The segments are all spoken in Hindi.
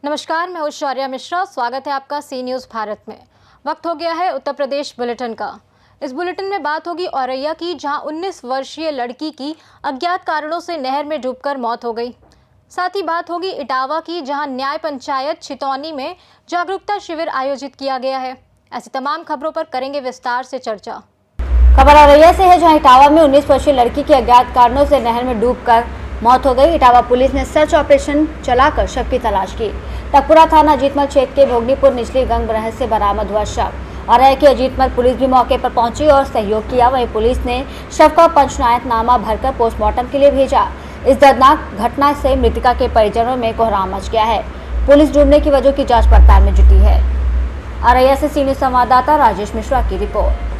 नमस्कार, मैं हूं शौर्या मिश्रा। स्वागत है आपका सी न्यूज़ भारत में। वक्त हो गया है उत्तर प्रदेश बुलेटिन का। इस बुलेटिन में बात होगी औरैया की, जहां 19 वर्षीय लड़की की अज्ञात कारणों से नहर में डूबकर मौत हो गई। साथ ही बात होगी इटावा की, जहां न्याय पंचायत छितौनी में जागरूकता शिविर आयोजित किया गया है। ऐसी तमाम खबरों पर करेंगे विस्तार से चर्चा। खबर औरैया से है, जहां इटावा में 19 वर्षीय लड़की की अज्ञात कारणों से नहर में डूबकर मौत हो गई। इटावा पुलिस ने सर्च ऑपरेशन चलाकर शव की तलाश की। टकपुरा थाना अजीतमल क्षेत्र के भोगनीपुर निचली गंग बरहज से बरामद हुआ शव। औरैया की अजीतमल पुलिस भी मौके पर पहुंची और सहयोग किया। वहीं पुलिस ने शव का पंचनायतनामा भरकर पोस्टमार्टम के लिए भेजा। इस दर्दनाक घटना से मृतका के परिजनों में कोहराम मच गया है। पुलिस डूबने की वजह की जाँच पड़ताल में जुटी है। औरैया से सी न्यूज़ संवाददाता राजेश मिश्रा की रिपोर्ट।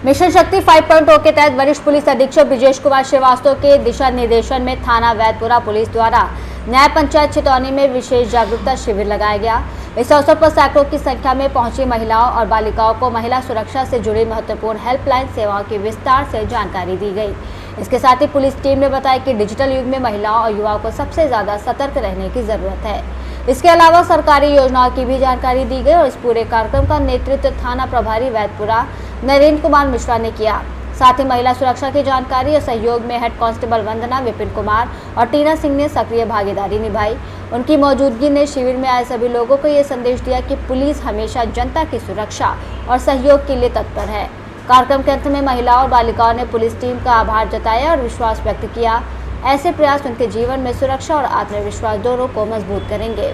मिशन शक्ति 5.0 के तहत वरिष्ठ पुलिस अधीक्षक ब्रिजेश कुमार श्रीवास्तव के दिशा निर्देशन में थाना वैदपुरा पुलिस द्वारा न्याय पंचायत छितौनी में विशेष जागरूकता शिविर लगाया गया। इस अवसर पर सैकड़ों की संख्या में पहुंची महिलाओं और बालिकाओं को महिला सुरक्षा से जुड़ी महत्वपूर्ण हेल्पलाइन सेवाओं की विस्तार से जानकारी दी गई। इसके साथ ही पुलिस टीम ने बताया कि डिजिटल युग में महिलाओं और युवाओं को सबसे ज्यादा सतर्क रहने की जरूरत है। इसके अलावा सरकारी योजनाओं की भी जानकारी दी गई और इस पूरे कार्यक्रम का नेतृत्व थाना प्रभारी वैदपुरा नरेंद्र कुमार मिश्रा ने किया। साथ ही महिला सुरक्षा की जानकारी और सहयोग में हेड कांस्टेबल वंदना, विपिन कुमार और टीना सिंह ने सक्रिय भागीदारी निभाई। उनकी मौजूदगी ने शिविर में आए सभी लोगों को ये संदेश दिया कि पुलिस हमेशा जनता की सुरक्षा और सहयोग के लिए तत्पर है। कार्यक्रम के अंत में महिलाओं और बालिकाओं ने पुलिस टीम का आभार जताया और विश्वास व्यक्त किया। ऐसे प्रयास उनके जीवन में सुरक्षा और आत्मविश्वास दोनों को मजबूत करेंगे।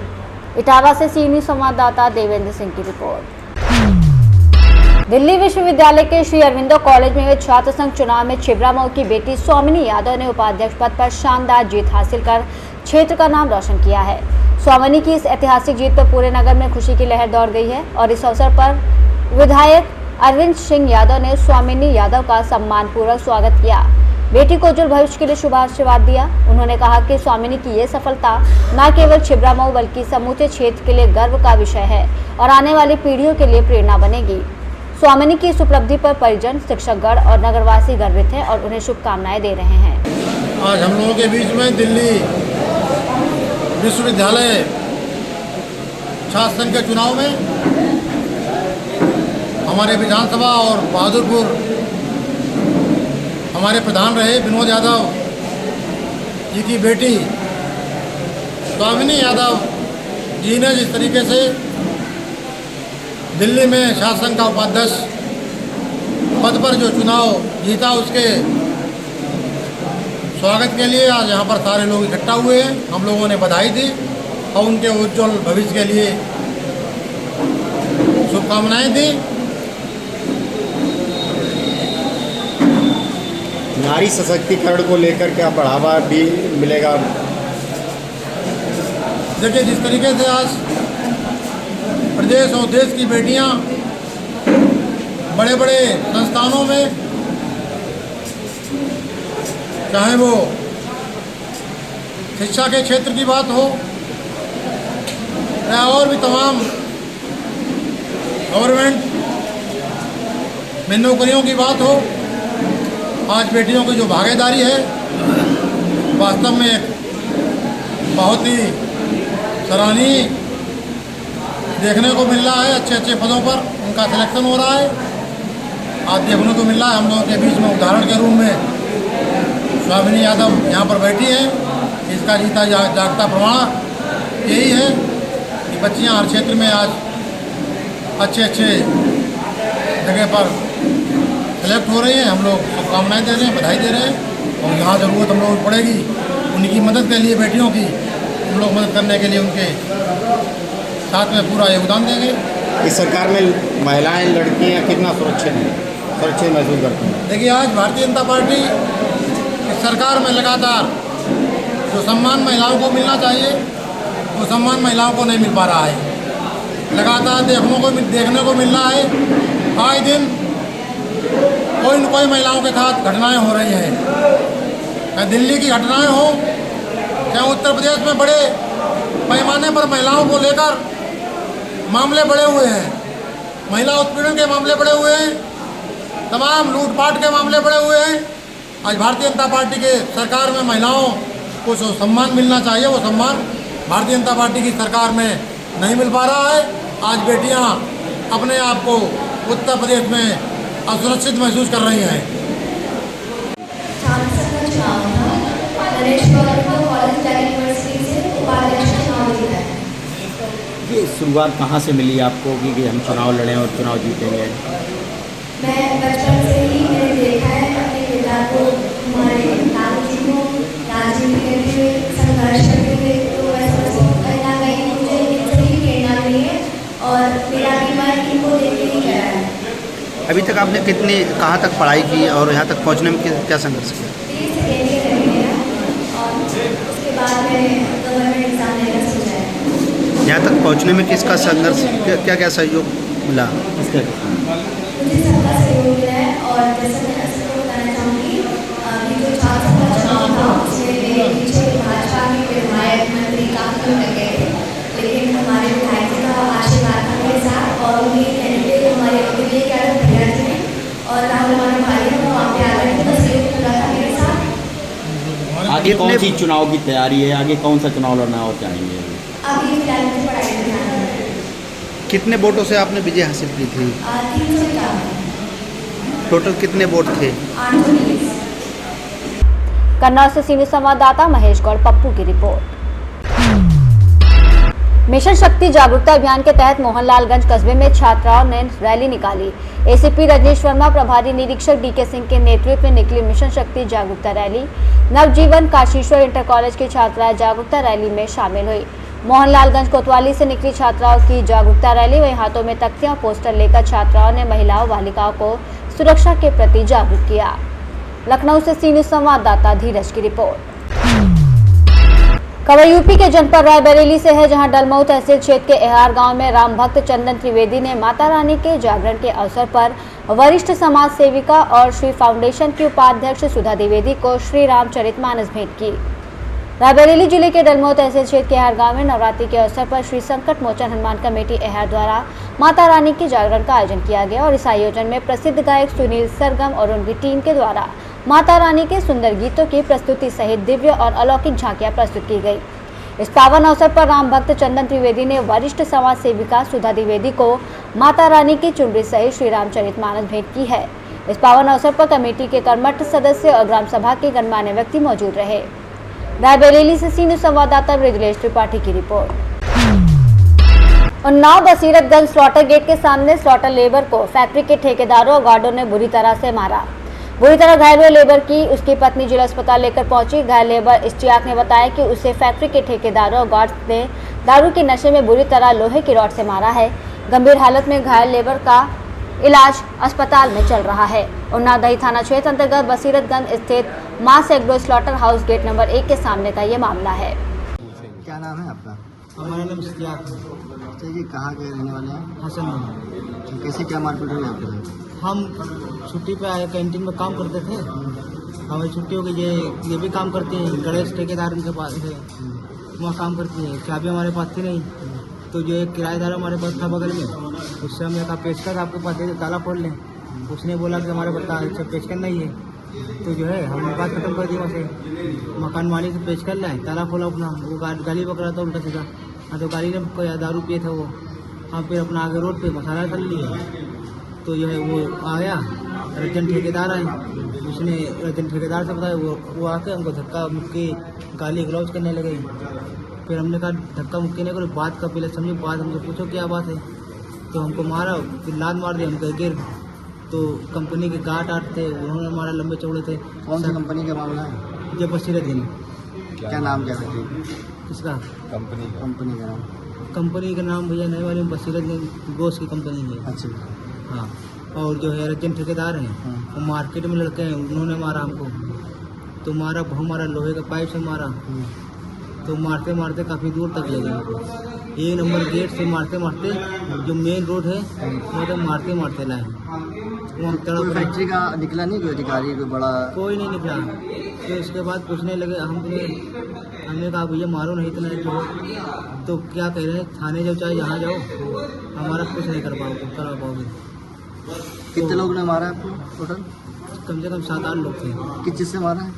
इटावा से सी न्यूज़ संवाददाता देवेंद्र सिंह की रिपोर्ट। दिल्ली विश्वविद्यालय के श्री अरविंदो कॉलेज में हुए छात्र संघ चुनाव में छिबरामऊ की बेटी स्वामिनी यादव ने उपाध्यक्ष पद पर शानदार जीत हासिल कर क्षेत्र का नाम रोशन किया है। स्वामिनी की इस ऐतिहासिक जीत पर पूरे नगर में खुशी की लहर दौड़ गई है और इस अवसर पर विधायक अरविंद सिंह यादव ने स्वामिनी यादव का सम्मानपूर्वक स्वागत किया। बेटी को उज्जवल भविष्य के लिए शुभ आशीर्वाद दिया। उन्होंने कहा कि स्वामिनी की ये सफलता न केवल छिबरामऊ बल्कि समूचे क्षेत्र के लिए गर्व का विषय है और आने वाली पीढ़ियों के लिए प्रेरणा बनेगी। स्वामिनी की इस उपलब्धि पर परिजन, शिक्षकगण और नगरवासी गर्वित हैं और उन्हें शुभकामनाएं दे रहे हैं। आज हम लोगों के बीच में दिल्ली विश्वविद्यालय छात्र संघ के चुनाव में हमारे विधानसभा और बहादुरपुर हमारे प्रधान रहे विनोद यादव जी की बेटी स्वामिनी यादव जी ने जिस तरीके से दिल्ली में शासन का उपाध्यक्ष पद पर जो चुनाव जीता, उसके स्वागत के लिए आज यहाँ पर सारे लोग इकट्ठा हुए हैं। हम लोगों ने बधाई दी और उनके उज्जवल भविष्य के लिए शुभकामनाएं दी। नारी सशक्तिकरण को लेकर क्या बढ़ावा भी मिलेगा? देखिए, जिस तरीके से आज प्रदेश और देश की बेटियां बड़े बड़े संस्थानों में, चाहे वो शिक्षा के क्षेत्र की बात हो या और भी तमाम गवर्नमेंट में नौकरियों की बात हो, आज बेटियों की जो भागीदारी है वास्तव में एक बहुत ही सराहनीय देखने को मिल रहा है। अच्छे अच्छे पदों पर उनका सिलेक्शन हो रहा है, आज देखने को मिल रहा है। हम लोगों के बीच में उदाहरण के रूप में स्वामिनी यादव यहाँ पर बैठी हैं। इसका जीता जागता प्रमाण यही है कि बच्चियाँ हर क्षेत्र में आज अच्छे अच्छे जगह पर सेलेक्ट हो रही हैं। हम लोग शुभकामनाएँ दे रहे हैं, बधाई दे रहे हैं और जहाँ ज़रूरत हम लोगों को पड़ेगी उनकी मदद के लिए, बेटियों की हम लोग मदद करने के लिए उनके साथ में पूरा योगदान देंगे। इस सरकार में महिलाएं, लड़कियां कितना सुरक्षित महसूस करती हैं? देखिए, आज भारतीय जनता पार्टी इस सरकार में लगातार जो सम्मान महिलाओं को मिलना चाहिए वो सम्मान महिलाओं को नहीं मिल पा रहा है। लगातार देखने को मिल रहा है, आए दिन कोई न कोई महिलाओं के साथ घटनाएं हो रही हैं। चाहे दिल्ली की घटनाएं हो, चाहे उत्तर प्रदेश में बड़े पैमाने पर महिलाओं को लेकर मामले बढ़े हुए हैं, महिला उत्पीड़न के मामले बढ़े हुए हैं। तमाम लूटपाट के मामले बढ़े हुए हैं। आज भारतीय जनता पार्टी के सरकार में महिलाओं को जो सम्मान मिलना चाहिए वो सम्मान भारतीय जनता पार्टी की सरकार में नहीं मिल पा रहा है। आज बेटियां अपने आप को उत्तर प्रदेश में असुरक्षित महसूस कर रही हैं। सांसद का चुनाव था, नरेश गौर को कॉलेज यूनिवर्सिटी से उपाध्यक्ष का चुनाव जीता है। ये शुरुआत कहाँ से मिली आपको कि हम चुनाव लड़ें और चुनाव जीतेंगे? मैं बचपन से ही मैंने देखा है अपने पिता को, हमारे दादाजी को राजनीति करते हुए, संघर्ष करते हुए, तो वैसे कहीं ना कहीं मुझे इनसे ही प्रेरणा मिली है और मेरा भी मन इनको देख के ही करा है। अभी तक आपने कहाँ तक पढ़ाई की और यहाँ तक पहुँचने में क्या संघर्ष किया? सेकेंड ईयर रह गया और उसके बाद मैंने गवर्नमेंट एग्जाम देना सोचा है। यहाँ तक पहुँचने में किसका संघर्ष, क्या क्या सहयोग मिला? मुझे सबका सहयोग मिला है और जैसे मैं सबको बताना चाहूँगी, अभी जो छात्र का चुनाव था उसमें मेरे पीछे भाजपा के विधायक मंत्री काफ़ी लोग लगे थे, लेकिन हमारे विधायक जी का आशीर्वाद था मेरे साथ और उन्हीं कैंडिडेट हमारे अखिलेश यादव भैया जी ने और राहुल हमारे भाई हैं वो वहाँ पे आ गए थे, बस सहयोग पूरा था मेरे साथ। आगे कौन सी चुनाव की तैयारी है? आगे कौन सा चुनाव लड़ना और चाहेंगे? अभी फिलहाल मुझे पढ़ाई में ध्यान देना है। कितने वोटों से आपने विजय हासिल की थी? 351। टोटल कितने वोट थे? 820। कन्नौज से सीनियर संवाददाता महेश गौड़, पप्पू की रिपोर्ट। मिशन शक्ति जागरूकता अभियान के तहत मोहनलालगंज कस्बे में छात्राओं ने रैली निकाली। एसीपी रजनीश वर्मा, प्रभारी निरीक्षक डीके सिंह के नेतृत्व में निकली मिशन शक्ति जागरूकता रैली। नवजीवन काशीश्वर इंटर कॉलेज की छात्राएं जागरूकता रैली में शामिल हुई। मोहनलालगंज कोतवाली से निकली छात्राओं की जागरूकता रैली, वहीं हाथों में तख्तियां पोस्टर लेकर छात्राओं ने महिलाओं बालिकाओं को सुरक्षा के प्रति जागरूक किया। लखनऊ से सीनियर संवाददाता धीरज की रिपोर्ट। खबर यूपी के जनपद रायबरेली से है, जहां डलमऊ तहसील क्षेत्र के एहार गांव में राम भक्त चंदन त्रिवेदी ने माता रानी के जागरण के अवसर पर वरिष्ठ समाज सेविका और श्री फाउंडेशन की उपाध्यक्ष सुधा द्विवेदी को श्री रामचरितमानस भेंट की। रायबरेली जिले के डलमऊ तहसील क्षेत्र के एहार गांव में नवरात्रि के अवसर पर श्री संकट मोचन हनुमान कमेटी एहार द्वारा माता रानी के जागरण का आयोजन किया गया और इस आयोजन में प्रसिद्ध गायक सुनील सरगम और उनकी टीम के द्वारा माता रानी के सुंदर गीतों की प्रस्तुति सहित दिव्य और अलौकिक झांकियां प्रस्तुत की गई। इस पावन अवसर पर राम भक्त चंदन त्रिवेदी ने वरिष्ठ समाज सेविका सुधा द्विवेदी को माता रानी की चुनरी सहित श्री रामचरितमानस भेंट की है। इस पावन अवसर पर कमेटी के कर्मठ सदस्य और ग्राम सभा के गणमान्य व्यक्ति मौजूद रहे। रायबरेली से सीनियर संवाददाता ब्रिजलेश त्रिपाठी की रिपोर्ट। उन्नाव बसीरतगंज स्लॉटर गेट के सामने स्लॉटर लेबर को फैक्ट्री के ठेकेदारों और गार्डों ने बुरी तरह से मारा। बुरी तरह घायल हुए लेबर की उसकी पत्नी जिला अस्पताल लेकर पहुंची। घायल लेबर इश्तियाक ने बताया कि उसे फैक्ट्री के ठेकेदारों और गार्ड्स ने दारू के नशे में बुरी तरह लोहे की रॉड से मारा है। गंभीर हालत में घायल लेबर का इलाज अस्पताल में चल रहा है। उन्नाव दही थाना क्षेत्र अंतर्गत बसीरतगंज स्थित मां सेग्रो स्लॉटर हाउस गेट नंबर 1 के सामने का ये मामला है। क्या नाम है आपका? हमारा नाम इश्तियाक है। अच्छा जी, कहाँ के रहने वाले हैं? हसन। तो कैसे क्या मारपीट हुई आपके साथ? हम छुट्टी पे आए, कैंटीन में काम करते थे। हमें छुट्टी हो गई, ये भी काम करते हैं, गणेश ठेकेदार उनके पास है, वहाँ काम करती है। चाबी हमारे पास थी नहीं, तो जो एक किराएदार हमारे पास था बगल में, उससे हमने कहा पेचकस आपके पास दे दे, ताला फोड़ लें। उसने बोला कि हमारे पास पेचकस नहीं है, तो जो है हमने बात खत्म कर दी। वहाँ से मकान मालिक से पेचकस लाए, ताला खोला अपना, वो गाली पकड़ा था उल्टा सीधा। हाँ, तो गाड़ी ने दारू पिए थे वो। हाँ, फिर अपना आगे रोड पे मसाला कर लिया, तो जो है वो आया, रजन ठेकेदार आए, उसने रजन ठेकेदार से बताया, वो आके हमको धक्का मुक्की गाली गलौज करने लगे। फिर हमने कहा धक्का मुक्की नहीं करो, बात का पहले समझो, बात हमसे पूछो क्या बात है। तो हमको मारा, फिर लात मार दिया, हमको गिर। तो कंपनी के गार्ड थे, उन्होंने हमारा लंबे चौड़े थे। कौन सी कंपनी का मामला है? जब बसीरतगंज। क्या नाम क्या है किसका? कंपनी का नाम? कंपनी का नाम भैया नहीं वाली, बसीरतगंज गोश्त की कंपनी है। अच्छा। हाँ, और जो है रजन ठेकेदार हैं, वो मार्केट में लड़के हैं, उन्होंने मारा हमको। तो मारा बहु मारा, लोहे का पाइप से मारा। तो मारते मारते काफ़ी दूर तक ले गए। 1 नंबर गेट से मारते मारते जो मेन रोड है, वो तो मारते मारते लाए। कोई फैक्ट्री का निकला नहीं, कोई अधिकारी कोई बड़ा? कोई नहीं निकला। तो उसके बाद पूछने लगे, हमने कहा भैया मारो नहीं इतना जो, तो क्या कह रहे हैं, थाने जाओ चाहे यहाँ जाओ, हमारा कुछ नहीं करा पाओगे। कितने लोग ने मारा आपको टोटल? कम से कम 7-8 लोग थे। किस चीज़ से मारा है?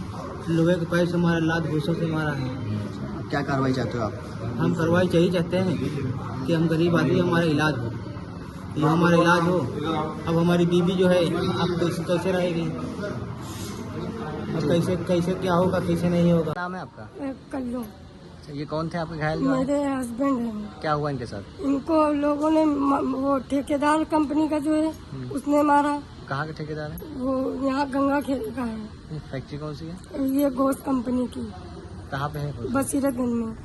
लोहे के पाइप से मारा, लात घूसों से मारा है। क्या कार्रवाई चाहते हो आप? हम कार्रवाई चाहिए चाहते हैं कि हम गरीब आदमी, हमारा इलाज हो, ये हमारा इलाज हो। अब हमारी बीवी जो है अब कैसे रहेगी, अब कैसे क्या होगा, कैसे नहीं होगा। नाम है आपका? कल्लू। अच्छा, ये कौन थे आपके घायल? मेरे हस्बैंड हैं। क्या हुआ इनके साथ? इनको लोगों ने वो ठेकेदार कंपनी का जो है उसने मारा। कहाँ के ठेकेदार है? वो यहाँ गंगा खेल का है। फैक्ट्री कौन सी है? ये घोष कंपनी की। कहाँ पे है? बसीरतगंज में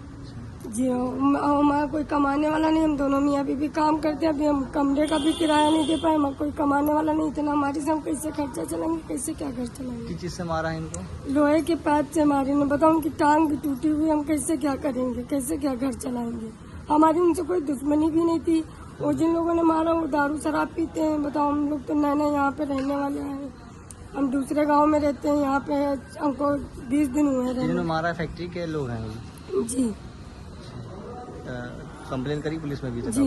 जी। हमारा कोई कमाने वाला नहीं, हम दोनों मियाँ बीवी काम करते हैं। अभी हम कमरे का भी किराया नहीं दे पाए, हम कोई कमाने वाला नहीं, इतना हमारे से हम कैसे खर्चा चलाएंगे, कैसे क्या घर चलाएंगे। किस चीज़ से मारा है इनको? लोहे के पाइप से मारी ने, बताओ उनकी टांग भी टूटी हुई, हम कैसे क्या करेंगे, कैसे क्या घर चलाएंगे। हमारी उनसे कोई दुश्मनी भी नहीं थी। वो जिन लोगों ने मारा वो दारू शराब पीते हैं। बताओ हम लोग तो नए नए यहाँ पे रहने वाले हैं, हम दूसरे गांव में रहते हैं। यहाँ पे हमको 20 दिन हुए हैं। जिन्होंने मारा फैक्ट्री के लोग हैं जी। कंप्लेन करी पुलिस में भी? जी।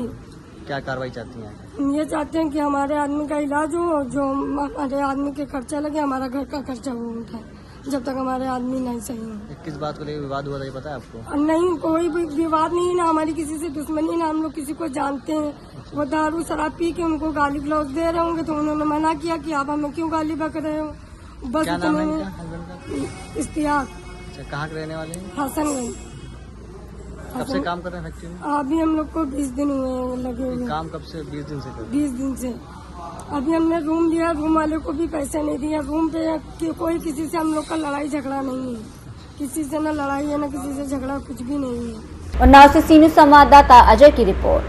क्या कार्रवाई चाहती हैं? हम ये चाहते हैं कि हमारे आदमी का इलाज हो, जो हमारे आदमी के खर्चा लगे, हमारा घर का खर्चा वो उठाए, जब तक हमारे आदमी नहीं सही हो। किस बात को लेकर विवाद हुआ था ये पता है आपको? नहीं, कोई भी विवाद नहीं है ना, हमारी किसी से दुश्मनी ना, हम लोग किसी को जानते हैं। वो दारू शराब पी के उनको गाली गलौज दे रहे होंगे तो उन्होंने मना किया कि आप हमें क्यों गाली बक रहे हो। बस क्या नाम है इतने इनका, में हस्बैंड का? इश्तियाक अच्छा, कहाँ के रहने वाले हैं? हसनगंज। कब से काम कर रहे हैं फैक्ट्री में? अभी हम लोग को 20 दिन हुए हैं लगे हुए। काम कब से? 20 दिन से कर? 20 दिन से। अभी हमने रूम लिया, रूम वाले को भी पैसे नहीं दिया। रूम पे कोई किसी से हम लोग का लड़ाई झगड़ा नहीं है, किसी से न लड़ाई है न किसी से झगड़ा, कुछ भी नहीं है। उन्नाव से सी न्यूज़ संवाददाता अजय की रिपोर्ट।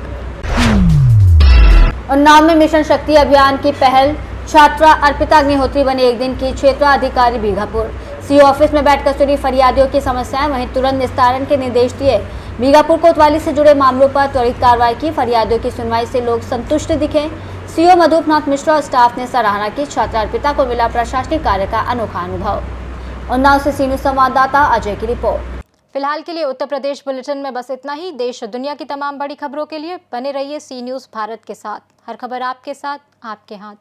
उन्नाव में मिशन शक्ति अभियान की पहल, छात्रा अर्पिता अग्निहोत्री बने एक दिन की क्षेत्राधिकारी बीघापुर। सीओ ऑफिस में बैठकर सुनी फरियादियों की समस्याएं, वहीं तुरंत निस्तारण के निर्देश दिए। बीघापुर कोतवाली से जुड़े मामलों पर त्वरित कार्रवाई की। फरियादियों की सुनवाई से लोग संतुष्ट दिखे। सीओ मधुपनाथ मिश्रा और स्टाफ ने सराहना की। छात्रा अर्पिता को मिला प्रशासनिक कार्य का अनोखा अनुभव। उन्नाव से सी न्यूज़ संवाददाता अजय की रिपोर्ट। फिलहाल के लिए उत्तर प्रदेश बुलेटिन में बस इतना ही। देश और दुनिया की तमाम बड़ी खबरों के लिए बने रहिए सी न्यूज़ भारत के साथ। हर खबर आपके साथ, आपके हाथ।